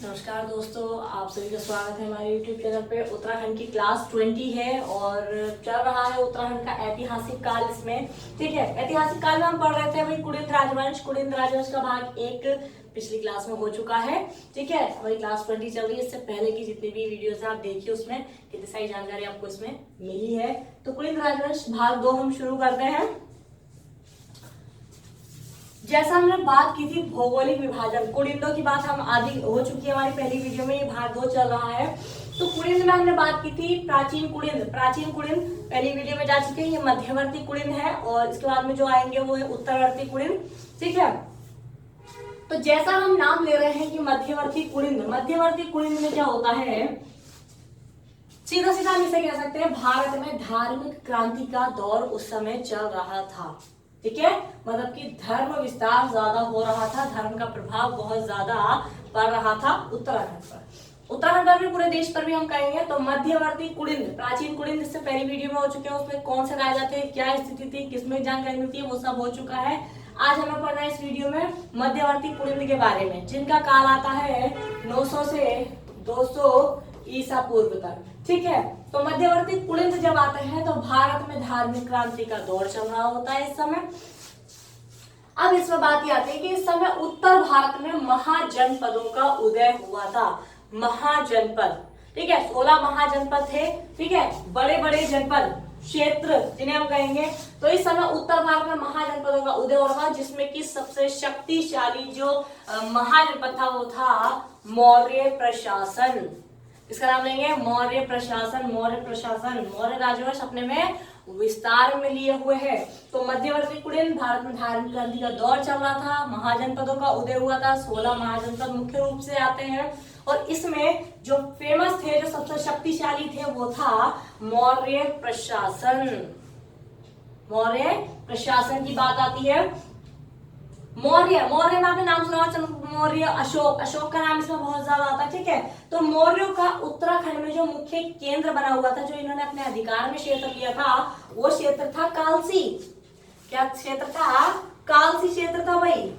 नमस्कार दोस्तों, आप सभी का स्वागत है हमारे YouTube चैनल पे। उत्तराखंड की क्लास 20 है और चल रहा है उत्तराखंड का ऐतिहासिक काल इसमें। ठीक है, ऐतिहासिक काल में हम पढ़ रहे थे भाई कुलिंद राजवंश। कुलिंद राजवंश का भाग 1 पिछली क्लास में हो चुका है। ठीक है, हमारी क्लास 20 चल रही है। इससे पहले की जितनी भी वीडियोस हैं आप देखिए, उसमें कितनी सारी जानकारी आपको इसमें मिली है। तो कुलिंद राजवंश भाग 2 हम शुरू करते हैं। जैसा हमने बात की थी भौगोलिक विभाजन, कुलिंदों की बात हम आदि हो चुकी है हमारी पहली वीडियो में। ये भाग 2 चल रहा है। तो कुलिंद में हमने बात की थी प्राचीन कुलिंद पहली वीडियो में जा चुके हैं। ये मध्यवर्ती कुलिंद है और इसके बाद में जो आएंगे वो है उत्तरवर्ती कुलिंद। ठीक है, तो जैसा हम नाम ले रहे हैं कि मध्यवर्ती कुलिंद में क्या होता है, सीधा सीधा हम इसे कह सकते हैं भारत में धार्मिक क्रांति का दौर उस समय चल रहा था। ठीक है, मतलब कि धर्म विस्तार ज्यादा हो रहा था, धर्म का प्रभाव बहुत ज्यादा पड़ रहा था उत्तराखंड पर भी, पूरे देश पर भी हम कहेंगे। तो मध्यवर्ती कुलिंद, प्राचीन कुलिंद इससे पहली वीडियो में हो चुके हैं। उसमें कौन से राजा थे, क्या स्थिति थी, किसमें जानकारी मिलती है, वो सब हो चुका है। आज हमें पढ़ना है इस वीडियो में मध्यवर्ती कुलिंद के बारे में, जिनका काल आता है 900 से 200 ईसा पूर्व तक। ठीक है, तो मध्यवर्ती कुलिंद जब आते हैं तो भारत में धार्मिक क्रांति का दौर चल रहा होता है इस समय। अब इसमें बात ये आती है कि इस समय उत्तर भारत में महाजनपदों का उदय हुआ था। महाजनपद, ठीक है, 16 महाजनपद थे। ठीक है, बड़े बड़े जनपद, क्षेत्र जिन्हें हम कहेंगे। तो इस समय उत्तर भारत में महाजनपदों का उदय हो रहा, जिसमें कि सबसे शक्तिशाली जो महाजनपद था वो था मौर्य प्रशासन। इसका नाम लेंगे मौर्य प्रशासन। मौर्य राजवंश अपने में विस्तार में लिए हुए है। तो मध्यवर्ती कुलिंद, भारत में धार्मिक क्रांति का दौर चल रहा था, महाजनपदों का उदय हुआ था। 16 महाजनपद मुख्य रूप से आते हैं और इसमें जो फेमस थे, जो सबसे शक्तिशाली थे, वो था मौर्य प्रशासन। मौर्य प्रशासन की बात आती है। मौर्य में आपने नाम सुना, मौर्य, अशोक का नाम इसमें बहुत ज्यादा आता है। ठीक है, तो मौर्यों का उत्तराखंड में जो मुख्य केंद्र बना हुआ था, जो इन्होंने अपने अधिकार में क्षेत्र लिया था, वो क्षेत्र था कालसी। क्या क्षेत्र था? कालसी क्षेत्र था भाई।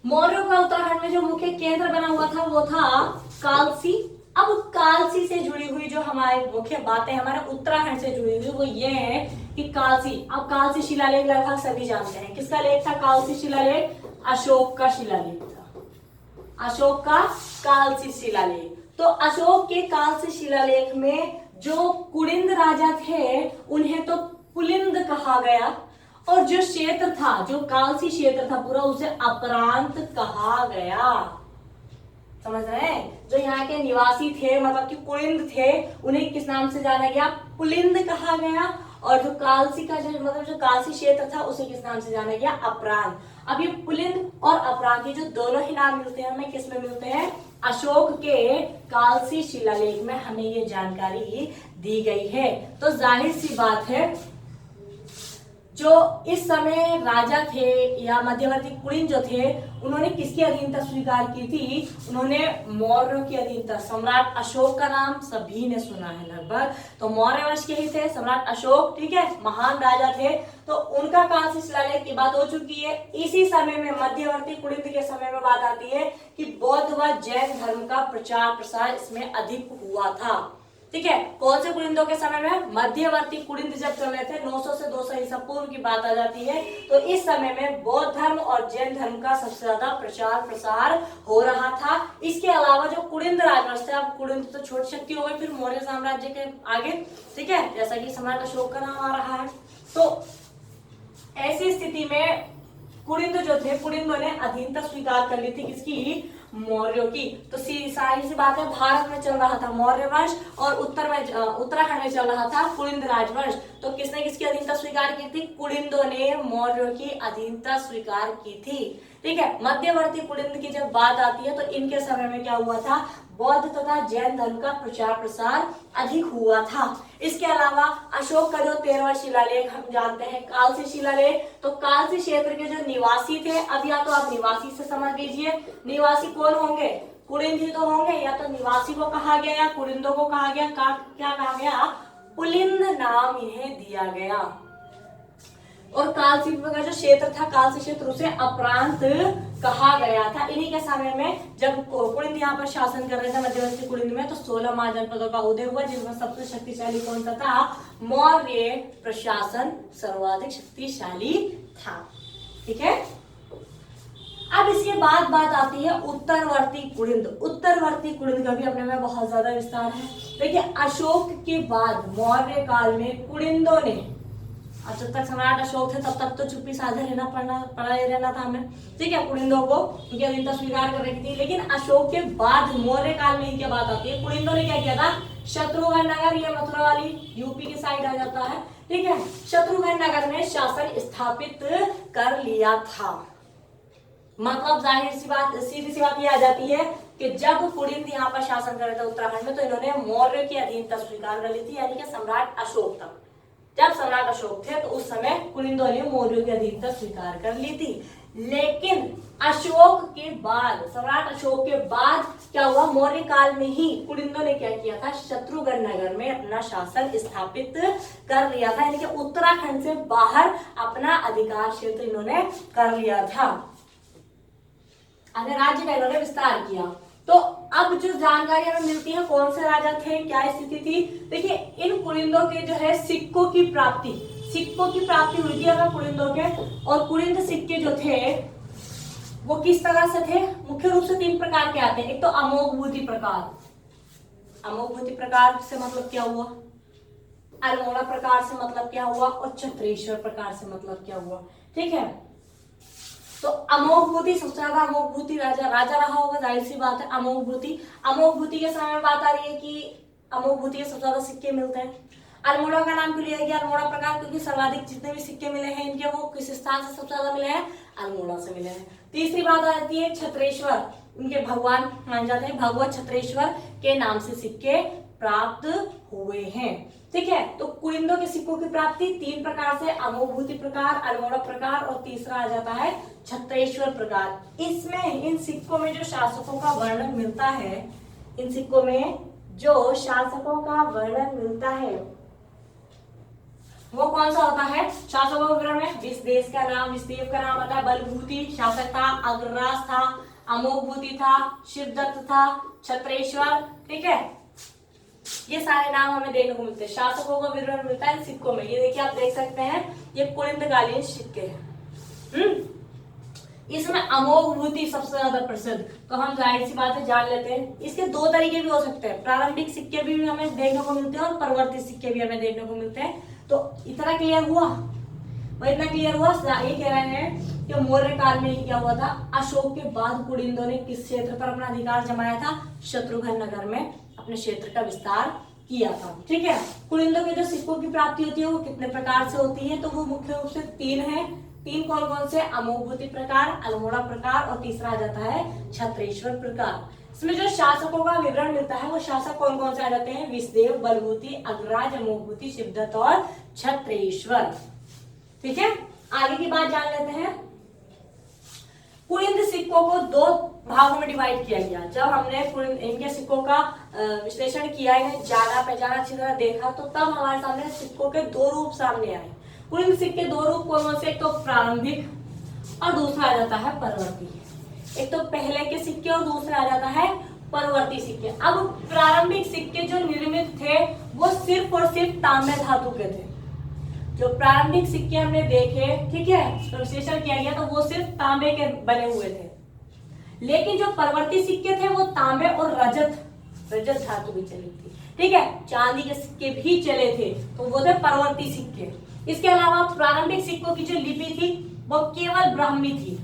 मौर्यों का उत्तराखंड में जो मुख्य केंद्र बना हुआ था वो था कालसी। अब कालसी से जुड़ी हुई जो हमारी मुख्य बातें हमारे उत्तराखंड से जुड़ी हुई वो ये है कि कालसी, अब कालसी शिलालेख लगभग सभी जानते हैं। किसका लेख था कालसी शिलालेख? अशोक का शिलालेख था। अशोक का कालसी शिलालेख। तो अशोक के कालसी शिलालेख में जो कुलिंद राजा थे उन्हें तो पुलिंद कहा गया, और जो क्षेत्र था, जो कालसी क्षेत्र था पूरा, उसे अपरांत कहा गया। समझ रहे हैं? जो यहाँ के निवासी थे, मतलब कि कुलिंद थे, उन्हें किस नाम से जाना गया? पुलिंद कहा गया। और जो कालसी का जो कालसी क्षेत्र था उसे किस नाम से जाना गया? अपरांत। अब ये पुलिंद और अपरांत, ये जो दोनों ही नाम मिलते हैं हमें किसमें मिलते हैं? अशोक के कालसी शिलालेख में हमें ये जानकारी दी गई है। तो जाहिर सी बात है, जो इस समय राजा थे या मध्यवर्ती कुलिंद जो थे, उन्होंने किसकी अधीनता स्वीकार की थी? उन्होंने मौर्यों की अधीनता। सम्राट अशोक का नाम सभी ने सुना है लगभग, तो मौर्य वंश के ही थे सम्राट अशोक। ठीक है, महान राजा थे। तो उनका कालसी शिलालेख की बात हो चुकी है। इसी समय में मध्यवर्ती कुलिंद के समय में बात आती है कि बौद्ध व जैन धर्म का प्रचार प्रसार इसमें अधिक हुआ था। ठीक है, कौन से कुलिंदों के समय में? मध्यवर्ती कुलिंद जब चल रहे थे, 900 से 200 ईसा पूर्व की बात आ जाती है। तो इस समय में बौद्ध धर्म और जैन धर्म का सबसे ज्यादा प्रचार प्रसार हो रहा था। इसके अलावा जो कुलिंद राजवंश थे, अब कुलिंद तो छोटी शक्ति हो गई फिर मौर्य साम्राज्य के आगे। ठीक है, जैसा कि सम्राट अशोक का नाम आ रहा है। तो ऐसी स्थिति में कुलिंद जो थे, कुलिंदों ने अधीनता स्वीकार कर ली थी किसकी? मौर्यों की। तो सारी सी बात है, भारत में चल रहा था मौर्य वंश और उत्तराखंड में चल रहा था कुलिंद राजवंश। तो किसने किसकी अधीनता स्वीकार की थी? कुलिंदों ने मौर्यों की अधीनता स्वीकार की थी। ठीक है, मध्यवर्ती कुलिंद की जब बात आती है तो इनके समय में क्या हुआ था? बौद्ध तथा जैन धर्म का प्रचार प्रसार अधिक हुआ था। इसके अलावा अशोक का जो 13वां शिलालेख हम जानते हैं, कालसी शिलालेख। तो कालसी क्षेत्र के जो निवासी थे, अब या तो आप निवासी से समझ लीजिए, निवासी कौन होंगे? कुलिंद ही तो होंगे। या तो निवासी को कहा गया या कुलिंदों को कहा गया। क्या कहा गया? पुलिंद नाम इन्हें दिया गया। और कालसी का जो क्षेत्र था, कालसी क्षेत्र, उसे अपरांत कहा गया था। इन्हीं के समय में जब कुलिंद यहाँ पर शासन कर रहे थे मध्यवर्ती कुलिंद में, तो 16 महाजनपदों का उदय हुआ, जिसमें सबसे शक्तिशाली कौन सा था? मौर्य प्रशासन सर्वाधिक शक्तिशाली था। ठीक है, अब इसके बाद बात आती है उत्तरवर्ती कुलिंद। उत्तरवर्ती कुलिंद का भी अपने में बहुत ज्यादा विस्तार है। देखिए, अशोक के बाद मौर्य काल में कुलिंदों ने, अब जब तक सम्राट अशोक थे तब तक तो चुप्पी साधे रहना था हमें, ठीक है, कुलिंदों को उनकी अधीनता स्वीकार कर रखी थी। लेकिन अशोक के बाद मौर्य काल में ही क्या बात आती है, कुलिंदों ने क्या किया था? शत्रुघ्न नगर, ये मथुरा वाली यूपी की साइड आ जाता है, ठीक है, शत्रुघ्न नगर में शासन स्थापित कर लिया था। मतलब जाहिर सी बात, सीधी सी बात ये आ जाती है कि जब कुलिंद यहाँ पर शासन कर रहे थे उत्तराखंड में, तो इन्होंने मौर्य की अधीनता स्वीकार कर ली थी, यानी कि सम्राट अशोक तक। जब सम्राट अशोक थे तो उस समय कुलिंदों ने मौर्यों की अधीनता स्वीकार कर ली थी। लेकिन अशोक के बाद, सम्राट अशोक के बाद क्या हुआ? मौर्य काल में ही कुलिंदों ने क्या किया था? शत्रुघ्न नगर में अपना शासन स्थापित कर लिया था, यानी कि उत्तराखंड से बाहर अपना अधिकार क्षेत्र इन्होंने कर लिया था, अपने राज्य का इन्होंने विस्तार किया। तो अब जो जानकारी हमें मिलती है, कौन से राजा थे, क्या स्थिति थी? देखिए, इन कुलिंदों के जो है सिक्कों की प्राप्ति हुई थी अगर कुलिंदों के, और कुलिंद सिक्के जो थे वो किस तरह से थे? मुख्य रूप से 3 प्रकार के आते हैं। एक तो अमोघभूति प्रकार, अमोघभूति प्रकार से मतलब क्या हुआ? अल्मोड़ा प्रकार से मतलब क्या हुआ? और छत्रेश्वर प्रकार से मतलब क्या हुआ? ठीक है, तो अमोघभूति, सबसे ज्यादा अमोघभूति राजा रहा होगा, जाहिर सी बात है। अमोघभूति के समय में बात आ रही है कि अमोघभूति के सबसे ज्यादा सिक्के मिलते हैं। अल्मोड़ा का नाम क्यों लिया गया अल्मोड़ा प्रकार? क्योंकि सर्वाधिक जितने भी सिक्के मिले हैं इनके, वो किस स्थान से सबसे ज्यादा मिले हैं? अल्मोड़ा से मिले हैं। तीसरी बात आती है छत्रेश्वर, उनके भगवान माने जाते हैं, भगवत छत्रेश्वर के नाम से सिक्के प्राप्त हुए हैं। ठीक है, तो कुलिंदों के सिक्कों की प्राप्ति 3 प्रकार से, अमोघभूति प्रकार, अल्मोड़ा प्रकार, और तीसरा आ जाता है छत्रेश्वर प्रकार। इसमें इन सिक्कों में जो शासकों का वर्णन मिलता है, इन सिक्कों में जो शासकों का वर्णन मिलता है वो कौन सा होता है? शासकों के विवरण में विषदेश का नाम, विषदेव का नाम आता है, बलभूति शासक था, अग्रराज था, अमोघभूति था, शिवदत्त था, छत्रेश्वर, ठीक है, ये सारे नाम हमें देखने को मिलते हैं। शासकों का विवरण मिलता है सिक्कों में। ये देखिए, आप देख सकते हैं, ये कुलिंदकालीन सिक्के हैं। इसमें अमोघभूति सबसे ज्यादा प्रसिद्ध, तो हम जाहिर सी बात है जान लेते हैं। इसके 2 तरीके भी हो सकते हैं, प्रारंभिक सिक्के भी हमें देखने को मिलते हैं और परवर्ती सिक्के भी हमें देखने को मिलते हैं। तो इतना क्लियर हुआ, इतना क्लियर हुआ। ये कह रहे हैं कि मौर्य काल में ही क्या हुआ था? अशोक के बाद कुलिंदों ने किस क्षेत्र पर अपना अधिकार जमाया था? शत्रुघ्न नगर में अपने क्षेत्र का विस्तार किया था। ठीक है, कुलिंदों के जो सिक्कों की प्राप्ति होती है वो कितने प्रकार से होती है? तो वो मुख्य रूप से 3 है। 3 कौन कौन से? अमोघभूति प्रकार, अल्मोड़ा प्रकार, और तीसरा आ जाता है छत्रेश्वर प्रकार। इसमें जो शासकों का विवरण मिलता है वो शासक कौन कौन से आ जाते हैं? विषदेव, बलभूति, अग्रराज, अमोघभूति, शिवदत्त और छत्रेश्वर। ठीक है, आगे की बात जान लेते हैं। कुलिंद सिक्कों को 2 भागों में डिवाइड किया गया। जब हमने इनके सिक्कों का विश्लेषण किया, इन्हें जाना पहचाना, अच्छी तरह देखा, तो तब हमारे सामने सिक्कों के 2 रूप सामने आए। कुलिंद सिक्के 2 रूप कौन से? एक तो प्रारंभिक और दूसरा आ जाता है परवर्ती। एक तो पहले के सिक्के और दूसरा आ जाता है परवर्ती सिक्के। अब प्रारंभिक सिक्के जो निर्मित थे वो सिर्फ और सिर्फ तांबे धातु के थे। जो प्रारंभिक सिक्के हमने देखे, ठीक है, विश्लेषण किया गया, तो वो सिर्फ तांबे के बने हुए थे। लेकिन जो परवर्ती सिक्के थे वो तांबे और रजत धातु भी चली थी। ठीक है, चांदी के सिक्के भी चले थे, तो वो थे परवर्ती सिक्के। इसके अलावा प्रारंभिक सिक्कों की जो लिपि थी वो केवल ब्राह्मी थी।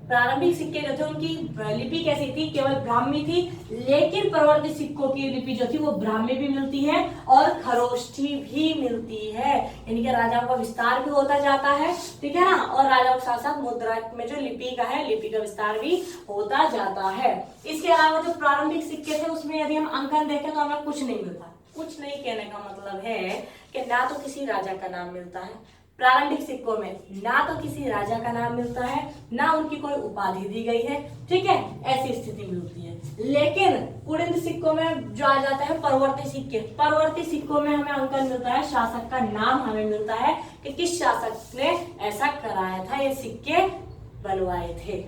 प्रारंभिक सिक्के जो थे उनकी लिपि कैसी थी? केवल ब्राह्मी थी। लेकिन परवर्ती सिक्कों की लिपि जो थी वो ब्राह्मी भी मिलती है और खरोष्ठी भी मिलती है, यानी कि राजाओं का विस्तार भी होता जाता है, ठीक है ना, और राजाओं के साथ साथ मुद्रा में जो लिपि का है, लिपि का विस्तार भी होता जाता है। इसके अलावा जो प्रारंभिक सिक्के थे उसमें यदि हम अंकन देखें तो हमें कुछ नहीं मिलता। कुछ नहीं कहने का मतलब है कि ना तो किसी राजा का नाम मिलता है प्रारंभिक सिक्कों में, ना तो किसी राजा का नाम मिलता है, ना उनकी कोई उपाधि दी गई है। ठीक है, ऐसी स्थिति मिलती है। लेकिन कुड़िंद सिक्कों में जो आ जाता है परवर्ती सिक्के, परवर्ती सिक्कों में हमें अंकन मिलता है, शासक का नाम हमें मिलता है कि किस शासक ने ऐसा कराया था, ये सिक्के बनवाए थे।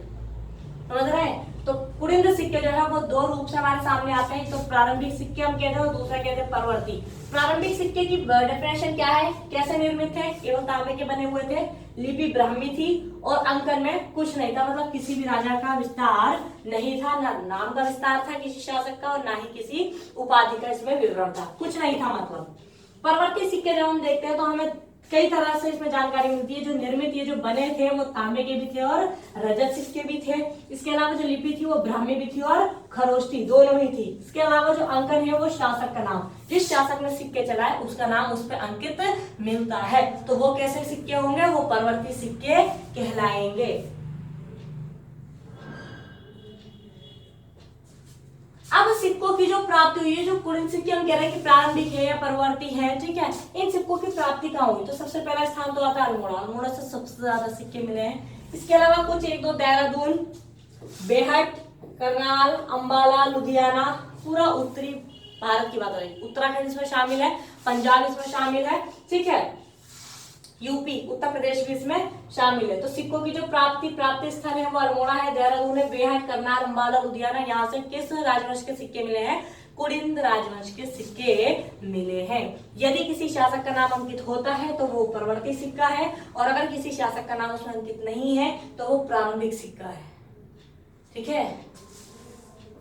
समझ रहे हैं? तो कुड़िंद सिक्के जो है वो दो रूप से हमारे सामने आते हैं, तो प्रारंभिक सिक्के हम कहते हैं और दूसरा कहते हैं परवर्ती। प्रारंभिक सिक्के की डेफिनेशन क्या है, कैसे निर्मित थे, केवल तांबे के बने हुए थे, लिपि ब्राह्मी थी और अंकन में कुछ नहीं था, मतलब किसी भी राजा का विस्तार नहीं था, ना नाम का विस्तार था किसी शासक का और ना ही किसी उपाधि का इसमें विवरण था, कुछ नहीं था। मतलब परवर्ती सिक्के जब हम देखते हैं तो हमें कई तरह से इसमें जानकारी मिलती है। जो निर्मित, ये जो बने थे वो तांबे के भी थे और रजत सिक्के भी थे। इसके अलावा जो लिपि थी वो ब्राह्मी भी थी और खरोष्टी दोनों ही थी। इसके अलावा जो अंकन है वो शासक का नाम, जिस शासक ने सिक्के चलाए उसका नाम उस पर अंकित मिलता है। तो वो कैसे सिक्के होंगे, वो परवर्ती सिक्के कहलाएंगे। अब सिक्कों की जो प्राप्ति हुई है, जो कुड़िंद सिक्के हम कह रहे हैं कि प्रारंभिक है या परवर्ती है, ठीक है, इन सिक्कों की प्राप्ति कहाँ हुई, तो सबसे पहला स्थान तो आता है अल्मोड़ा, अल्मोड़ा से सबसे ज्यादा सिक्के मिले हैं। इसके अलावा कुछ एक दो देहरादून, बेहट, करनाल, अंबाला, लुधियाना, पूरा उत्तरी भारत की बात हो रही है, उत्तराखंड इसमें शामिल है, पंजाब इसमें शामिल है, ठीक है, यूपी उत्तर प्रदेश भी इसमें शामिल है। तो सिक्कों की जो प्राप्ति स्थल है वो अल्मोड़ा है, देहरादून है, बेहट, करनाल, अंबाला, लुधियाना। यहाँ से किस राजवंश के सिक्के मिले हैं, कुड़िंद राजवंश के सिक्के मिले हैं। यदि किसी शासक का नाम अंकित होता है तो वो परवर्ती सिक्का है, और अगर किसी शासक का नाम उसमें अंकित नहीं है तो वो प्रारंभिक सिक्का है, ठीक है।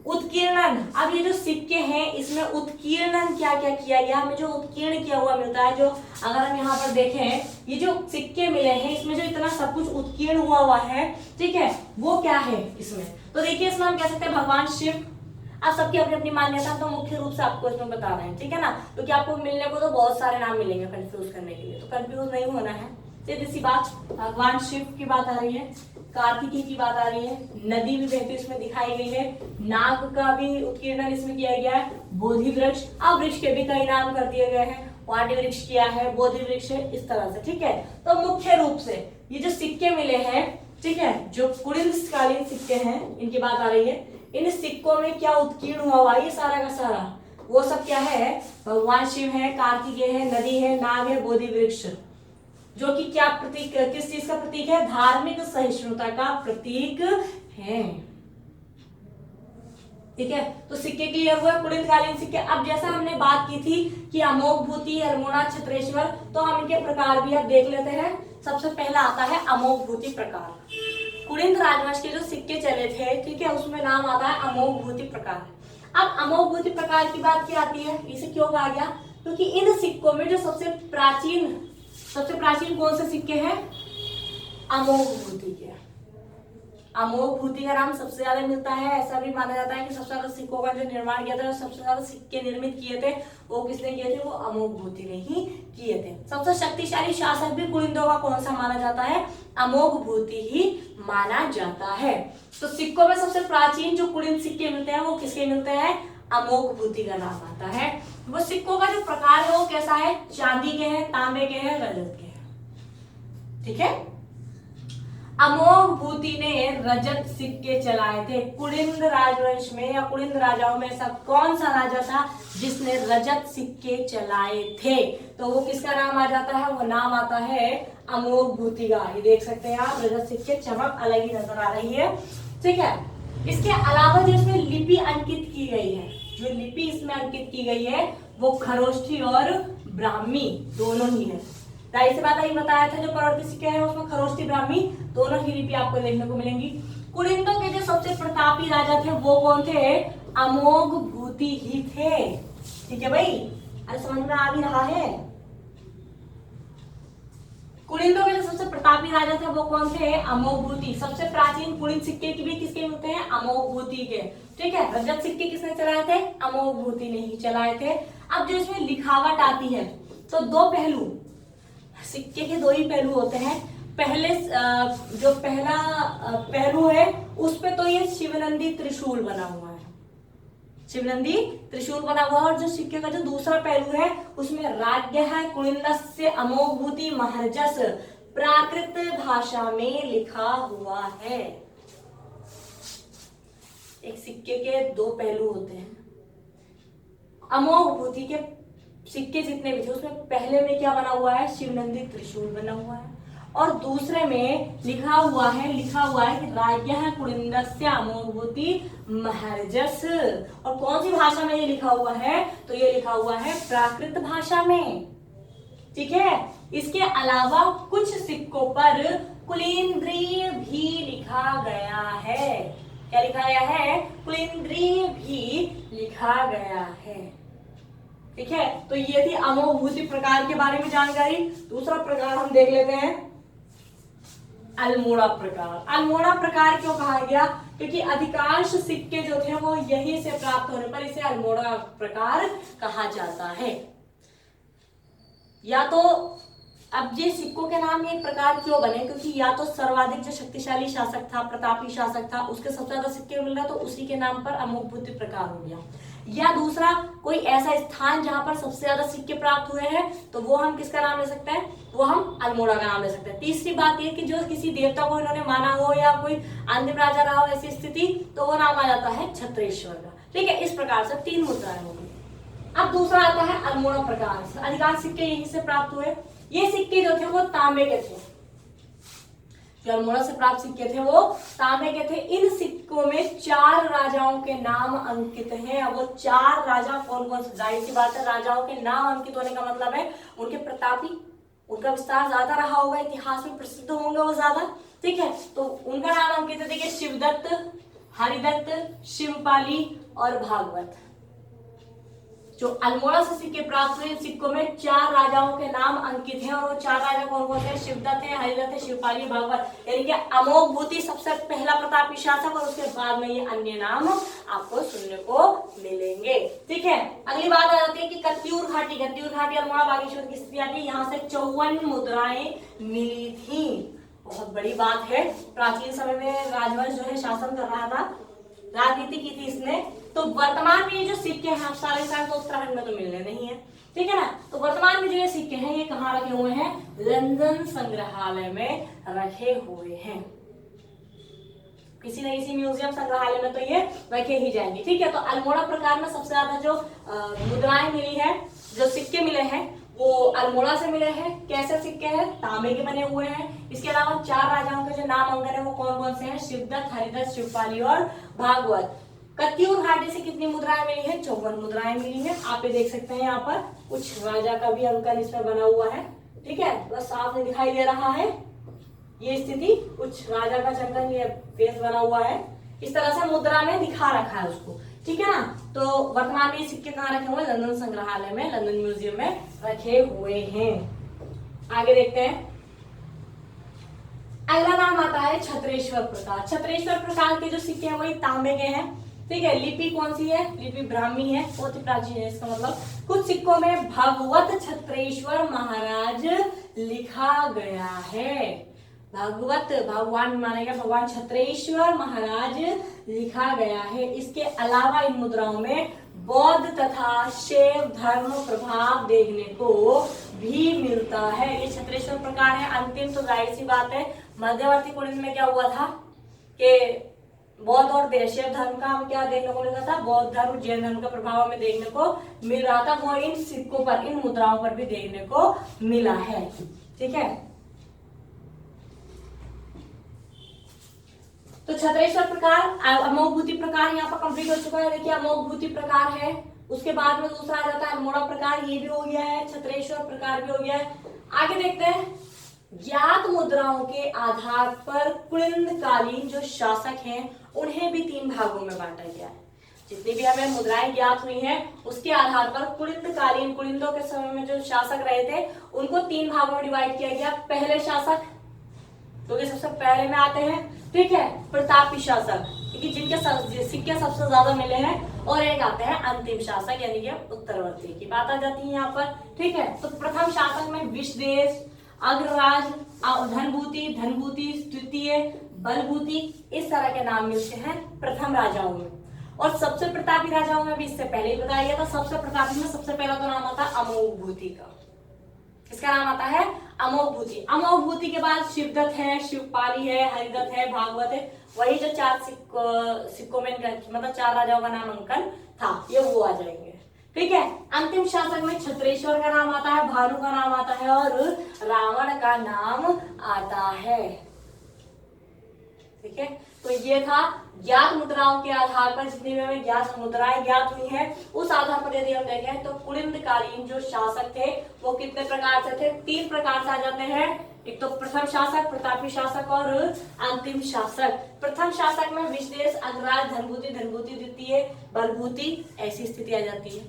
उत्कीर्णन, अब ये जो सिक्के हैं इसमें उत्कीर्णन क्या क्या किया गया, हमें जो उत्कीर्ण किया हुआ मिलता है, जो अगर हम यहाँ पर देखें ये जो सिक्के मिले हैं इसमें जो इतना सब कुछ उत्कीर्ण हुआ है, ठीक है, वो क्या है इसमें, तो देखिए इसमें हम कह सकते हैं भगवान शिव। अब सबकी अपनी अपनी मान्यता, तो मुख्य रूप से आपको इसमें बता रहे हैं, ठीक है ना, क्योंकि आपको मिलने को तो बहुत सारे नाम मिलेंगे कंफ्यूज करने के लिए, तो कंफ्यूज नहीं होना है। सीधी सी बात, भगवान शिव की बात आ रही है, कार्तिकी की बात आ रही है, नदी भी बहती इसमें दिखाई गई है, नाग का भी उत्कीर्णन इसमें किया गया है, बोधि वृक्ष, अब वृक्ष के भी कई नाम कर दिए गए हैं, वाटी वृक्ष किया है, बोधि वृक्ष है, इस तरह से, ठीक है। तो मुख्य रूप से ये जो सिक्के मिले हैं, ठीक है, जो कुड़िंद कालीन सिक्के हैं इनकी बात आ रही है, इन सिक्कों में क्या उत्कीर्ण हुआ ये सारा का सारा, वो सब क्या है, भगवान शिव है, कार्तिकेय है, नदी है, नाग है, बोधि वृक्ष, जो कि क्या प्रतीक, किस चीज का प्रतीक है, धार्मिक सहिष्णुता का प्रतीक है, ठीक है। तो सिक्के क्लियर हुआ, कुड़िंद कालीन सिक्के। अब जैसा हमने बात की थी कि अमोघ भूति, अल्मोड़ा, छत्रेश्वर, तो हम इनके प्रकार भी अब देख लेते हैं। सबसे पहला आता है अमोघ भूति प्रकार। कुड़िंद राजवंश के जो सिक्के चले थे, ठीक है, उसमें नाम आता है अमोघ भूति प्रकार। अब अमोघ भूति प्रकार की बात क्या आती है, इसे क्यों कहा गया, क्योंकि इन सिक्कों में जो सबसे प्राचीन कौन से सिक्के हैं, अमोघ भूति के। अमोघ भूति का नाम सबसे ज्यादा मिलता है, ऐसा भी माना जाता है कि सबसे ज्यादा सिक्कों का जो निर्माण किया था, सबसे ज्यादा सिक्के निर्मित किए थे, वो किसने किए थे, वो अमोघ भूति ने ही किए थे। सबसे शक्तिशाली शासक भी कुड़िंदों का कौन सा माना जाता है, अमोघ भूति ही माना जाता है। तो सिक्कों में सबसे प्राचीन जो कुड़िंद सिक्के मिलते हैं वो किसके मिलते हैं, अमोघ भूति का नाम आता है। वो सिक्कों का जो प्रकार है वो कैसा है, चांदी के हैं, तांबे के हैं, रजत के हैं, ठीक है। अमोघ भूति ने रजत सिक्के चलाए थे। कुड़िंद राजवंश में या कुड़िंद राजाओं में ऐसा कौन सा राजा था जिसने रजत सिक्के चलाए थे, तो वो किसका नाम आ जाता है, वो नाम आता है अमोघ भूति का। ये देख सकते हैं आप, रजत सिक्के चमक अलग ही नजर आ रही है, ठीक है। इसके अलावा जो इसमें लिपि अंकित की गई है, जो लिपि इसमें अंकित की गई है वो खरोष्ठी और ब्राह्मी दोनों ही है। जाहिर सी बात है, बताया था जो परवर्ती सिक्के हैं उसमें खरोष्ठी ब्राह्मी दोनों ही लिपि आपको देखने को मिलेंगी। कुड़िंदों के जो सबसे प्रतापी राजा थे वो कौन थे, अमोघ भूति ही थे, ठीक है भाई, अरे समझ में आ भी रहा है। कुड़िंदों के जो सबसे प्रतापी राजा थे वो कौन थे, अमोघ भूति। सबसे प्राचीन कुड़िंद सिक्के की भी किसके मिलते हैं, अमोघ भूति के, ठीक है। रजत सिक्के किसने चलाए थे, अमोघ भूति ने ही चलाए थे। अब जो इसमें लिखावट आती है तो दो पहलू, सिक्के के दो ही पहलू होते हैं। पहले जो पहला पहलू है उस पे तो ये शिवनंदी त्रिशूल बना हुआ है, शिवनंदी त्रिशूल बना हुआ है, और जो सिक्के का जो दूसरा पहलू है उसमें राज्य है कुड़िंदस्य अमोघ भूति महर्जस, प्राकृत भाषा में लिखा हुआ है। एक सिक्के के दो पहलू होते हैं। अमोघ भूति के सिक्के जितने भी थे उसमें पहले में क्या बना हुआ है, शिवनंदी त्रिशूल बना हुआ है, और दूसरे में लिखा हुआ है कि राज्ञः कुलिन्दस्य अमोघभूति महर्जस। और कौन सी भाषा में ये लिखा हुआ है, तो ये लिखा हुआ है प्राकृत भाषा में। ठीक है, इसके अलावा कुछ सिक्कों पर कुलीन्द्रीय भी लिखा गया है। क्या लिखा गया है, कुलीन्द्रीय भी लिखा गया है। ठीक है, तो ये थी अमोघ भूति प्रकार के बारे में जानकारी। दूसरा प्रकार हम देख लेते हैं, अल्मोड़ा प्रकार। अल्मोड़ा प्रकार क्यों कहा गया, क्योंकि अधिकांश सिक्के जो थे वो यहीं से प्राप्त होने पर इसे अल्मोड़ा प्रकार कहा जाता है। या तो अब ये सिक्कों के नाम ये प्रकार क्यों बने, क्योंकि या तो सर्वाधिक जो शक्तिशाली शासक था, प्रतापी शासक था, उसके सबसे ज्यादा सिक्के मिल रहा तो उसी के नाम पर अमोघ भूति प्रकार हो गया। या दूसरा कोई ऐसा स्थान जहां पर सबसे ज्यादा सिक्के प्राप्त हुए हैं तो वो हम किसका नाम ले सकते हैं, वो हम अल्मोड़ा का नाम ले सकते हैं। तीसरी बात ये कि जो किसी देवता को इन्होंने माना हो या कोई अंतिम राजा रहा हो ऐसी स्थिति, तो वो नाम आ जाता है छत्रेश्वर का। ठीक है, इस प्रकार से 3 मुद्राएं होंगी। अब दूसरा आता है अल्मोड़ा प्रकार। अधिकांश सिक्के यहीं से प्राप्त हुए। ये सिक्के जो थे वो तांबे के थे, जो अल्मोड़ा से प्राप्त सिक्के थे वो तांबे के थे। इन सिक्कों में 4 राजाओं के नाम अंकित हैं। अब वो 4 राजा कौन कौन से, जाहिर सी बात है राजाओं के नाम अंकित होने का मतलब है उनके प्रतापी, उनका विस्तार ज्यादा रहा होगा, इतिहास में प्रसिद्ध होंगे वो ज्यादा। ठीक है, तो उनका नाम अंकित है। देखिए, शिवदत्त, हरिदत्त, शिवपाली और भागवत। जो अल्मोड़ा से सिक्के प्राप्त हुए, सिक्कों में 4 राजाओं के नाम अंकित हैं, और वो 4 राजा कौन कौन से हैं, शिवदत्त है, हरिदत्त है, शिवपाली, भागवत। यानी कि अमोघ भूति सबसे पहला प्रतापी शासक, और उसके बाद में ये अन्य नाम आपको सुनने को मिलेंगे। ठीक है, अगली बात आ जाती है कि कत्यूर घाटी। कत्यूर घाटी अल्मोड़ा बागेश्वर की स्थिति आती है। यहाँ से 54 मुद्राएं मिली थी। बहुत बड़ी बात है, प्राचीन समय में राजवंश जो है शासन कर रहा था, राजनीति की थी इसने। तो वर्तमान में ये जो सिक्के हैं सारे तो उत्तराखंड में तो मिलने नहीं है। ठीक है ना, तो वर्तमान में जो ये सिक्के हैं ये कहाँ रखे हुए हैं, लंदन संग्रहालय में रखे हुए हैं। किसी न किसी म्यूजियम संग्रहालय में तो ये रखे ही जाएंगे। ठीक है, तो अल्मोड़ा प्रकार में सबसे ज्यादा जो मुद्राएं मिली है, जो सिक्के मिले हैं वो अल्मोड़ा से मिले हैं। कैसे सिक्के हैं, तांबे के बने हुए हैं। इसके अलावा 4 राजाओं के जो नाम अंकन है वो कौन कौन से हैं, शिवदत्त, हरिदत्त, शिवपाली और भागवत। कत्यूर घाटी से कितनी मुद्राएं मिली है, 54 मुद्राएं मिली है। आप ये देख सकते हैं, यहाँ पर कुछ राजा का भी अंकन इसमें बना हुआ है। ठीक है, बस साफ नहीं दिखाई दे रहा है ये स्थिति, कुछ राजा का अंकन ये फेस बना हुआ है, इस तरह से मुद्रा में दिखा रखा है उसको। ठीक है ना, तो वर्तमान में ये सिक्के कहाँ रखे हुए हैं, लंदन संग्रहालय में, लंदन म्यूजियम में रखे हुए हैं। आगे देखते हैं, अगला नाम आता है छत्रेश्वर प्रकार। छत्रेश्वर प्रकार के जो सिक्के हैं वही तांबे के हैं। ठीक है, लिपि कौन सी है, लिपि ब्राह्मी है, बहुत ही प्राचीन है। इसका मतलब कुछ सिक्कों में भगवत छत्रेश्वर महाराज लिखा गया है। भगवत भगवान मानेगा, भगवान छत्रेश्वर महाराज लिखा गया है। इसके अलावा इन मुद्राओं में बौद्ध तथा शैव धर्म प्रभाव देखने को भी मिलता है। ये छत्रेश्वर प्रकार है। अंतिम तो जाहिर सी बात है, मध्यवर्ती कुलीन में क्या हुआ था कि बौद्ध और शैव धर्म का हम क्या देखने को मिलता था, बौद्ध धर्म जैन धर्म का प्रभाव हमें देखने को मिल रहा था, वो इन सिक्कों पर, इन मुद्राओं पर भी देखने को मिला है। ठीक है, तो छत्रेश्वर प्रकार, अमोघ भूति प्रकार यहाँ पर कंप्लीट हो चुका है। देखिए, अमोघ भूति प्रकार है, उसके बाद में दूसरा आ जाता है अल्मोड़ा प्रकार, ये भी हो गया है, छत्रेश्वर प्रकार भी हो गया है। आगे देखते हैं, ज्ञात मुद्राओं के आधार पर कुलिंदकालीन जो शासक हैं उन्हें भी 3 भागों में बांटा गया है। जितनी भी हमें मुद्राएं ज्ञात हुई हैं उसके आधार पर कुलिंदकालीन, कुलिंदों के समय में जो शासक रहे थे उनको 3 भागों में डिवाइड किया गया। पहले शासक जो कि सबसे पहले में आते हैं, ठीक है, प्रतापी शासक क्योंकि जिनके सिक्के सबसे ज्यादा मिले हैं, और एक आते हैं अंतिम शासक यानी कि उत्तरवर्ती की बात आ जाती है यहाँ पर। ठीक है, तो प्रथम शासक में विषदेश, अग्रराज, धनभूति, धनभूति, द्वितीय बलभूति, इस तरह के नाम मिलते हैं प्रथम राजाओं में। और सबसे प्रतापी राजाओं में भी इससे पहले ही बताया गया था, सबसे प्रतापी में सबसे पहला तो नाम आता है अमोघ भूति का। इसका नाम आता है अमोघ भूति। अमोघ भूति के बाद शिवदत्त है, शिवपाली है, हरिदत्त है, भागवत है। वही जो 4 सिक्कों में मतलब 4 राजाओं का नामांकन था, ये वो आ जाएंगे। ठीक है, अंतिम शासक में छत्रेश्वर का नाम आता है, भानु का नाम आता है और रावण का नाम आता है। ठीक है, तो ये था ज्ञात मुद्राओं के आधार पर, जितनी भी हमें ज्ञात मुद्राएं ज्ञात हुई हैं उस आधार पर यदि हम देखें तो कुलिंदकालीन जो शासक थे वो कितने प्रकार से थे? 3 प्रकार से आ जाते हैं। एक तो प्रथम शासक, प्रतापी शासक और अंतिम शासक। प्रथम शासक में विशेष, अग्रराज, धनभूति, धनभूति द्वितीय, बलभूति, ऐसी स्थिति आ जाती है।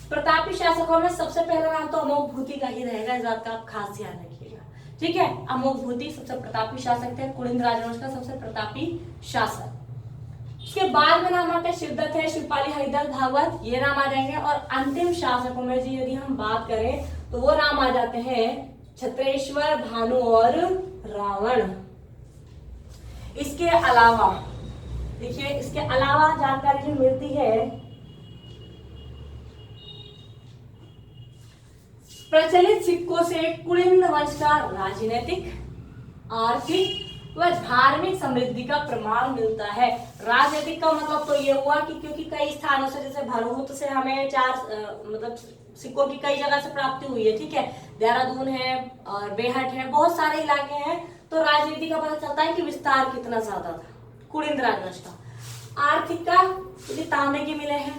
प्रतापी शासकों में सबसे पहला नाम तो अमोघ भूति का ही रहेगा, इस बात का आप खास ध्यान रखिएगा। ठीक है, अमोघ भूति सबसे प्रतापी शासक थे, कुलिंद राजवंश का सबसे प्रतापी शासक। इसके बाद में नाम आते हैं शिवदत्त है, शिवपाली, हरिदत्त, भागवत, ये नाम आ जाएंगे। और अंतिम शासकों में यदि हम बात करें तो वो नाम आ जाते हैं छत्रेश्वर, भानु और रावण। इसके अलावा देखिए, इसके अलावा जानकारी जो मिलती है, प्रचलित सिक्कों से कुलिंद वंश का राजनीतिक, आर्थिक व धार्मिक समृद्धि का प्रमाण मिलता है। राजनीतिक का मतलब तो ये हुआ कि क्योंकि कई स्थानों से, जैसे भरहूत से हमें 4 मतलब सिक्कों की कई जगह से प्राप्ति हुई है। ठीक है, देहरादून है और बेहट है, बहुत सारे इलाके हैं। तो राजनीति का पता चलता है कि विस्तार कितना ज्यादा था कुलिंद राजवंश का। आर्थिक का, क्योंकि तांबे के मिले हैं,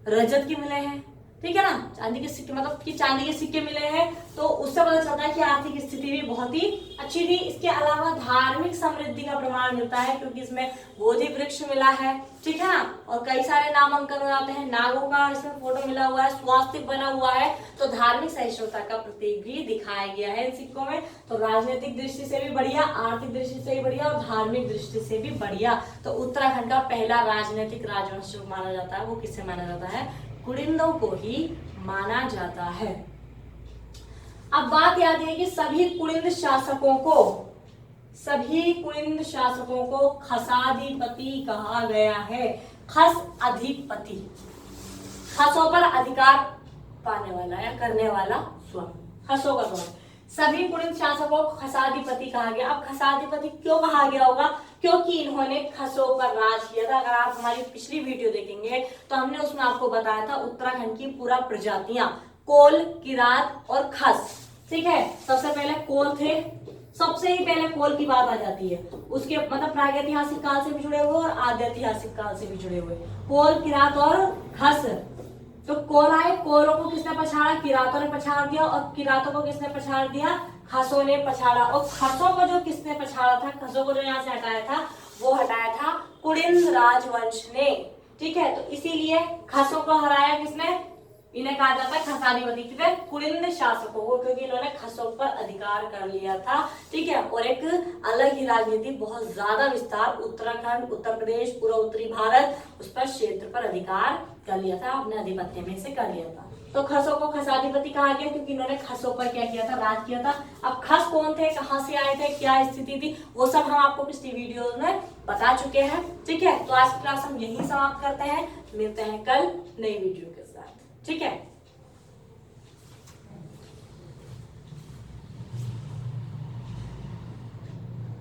रजत के मिले हैं, ठीक है ना, चांदी के सिक्के, मतलब कि चांदी के सिक्के मिले हैं, तो उससे पता चलता है कि आर्थिक स्थिति भी बहुत ही अच्छी थी। इसके अलावा धार्मिक समृद्धि का प्रमाण मिलता है, क्योंकि इसमें बोधि वृक्ष मिला है, ठीक है ना, और कई सारे नामांकन हो जाते हैं, नागों का इसमें फोटो मिला हुआ है, स्वास्तिक बना हुआ है, तो धार्मिक सहिष्णुता का प्रतीक भी दिखाया गया है इन सिक्कों में। तो राजनीतिक दृष्टि से भी बढ़िया, आर्थिक दृष्टि से भी बढ़िया और धार्मिक दृष्टि से भी बढ़िया। तो उत्तराखंड का पहला राजनीतिक राजवंश माना जाता है, वो किससे माना जाता है? कुलिंदों को ही माना जाता है। अब बात याद है कि सभी कुलिंद शासकों को खसाधिपति कहा गया है। खस अधिपति, खसों पर अधिकार पाने वाला या करने वाला स्वामी, खसों का स्वामी। सभी कुलिंद शासकों को खसाधिपति कहा गया। अब खसाधिपति क्यों कहा गया होगा? क्योंकि इन्होंने खसों पर राज किया था। अगर आप हमारी पिछली वीडियो देखेंगे तो हमने उसमें आपको बताया था उत्तराखंड की पूरा प्रजातियां, कोल, किरात और खस। ठीक है, सबसे पहले कोल थे, सबसे ही पहले कोल की बात आ जाती है, उसके मतलब प्रागैतिहासिक काल से भी जुड़े हुए और आद्यैतिहासिक काल से भी जुड़े हुए, कोल, किरात और खस। तो कोल आए, कोलों को किसने पछाड़ा? किरातों ने पछाड़ दिया। और किरातों को किसने पछाड़ दिया? खसों ने पछाड़ा। और खसों को जो किसने पछाड़ा था, खसों को जो यहाँ से हटाया था, वो हटाया था कुलिंद राजवंश ने। ठीक है, तो इसीलिए खसों को हराया किसने? इन्हें कहा जाता है खसाधिपति, कुलिंद शासकों को, क्योंकि इन्होंने खसों पर अधिकार कर लिया था। ठीक है, और एक अलग ही राजनीति, बहुत ज्यादा विस्तार, उत्तराखंड, उत्तर प्रदेश, पूरा उत्तरी भारत, उस पर क्षेत्र पर अधिकार कर लिया था, अपने अधिपत्य में से कर लिया था। तो खसों को खसाधिपति कहा गया क्योंकि इन्होंने खसों पर क्या किया था? राज किया था। अब खस कौन थे, कहाँ से आए थे, क्या स्थिति थी, वो सब हम आपको पिछली वीडियो में बता चुके हैं। ठीक है, तो आज की क्लास हम यही समाप्त करते हैं, मिलते हैं कल नई वीडियो के साथ। ठीक है।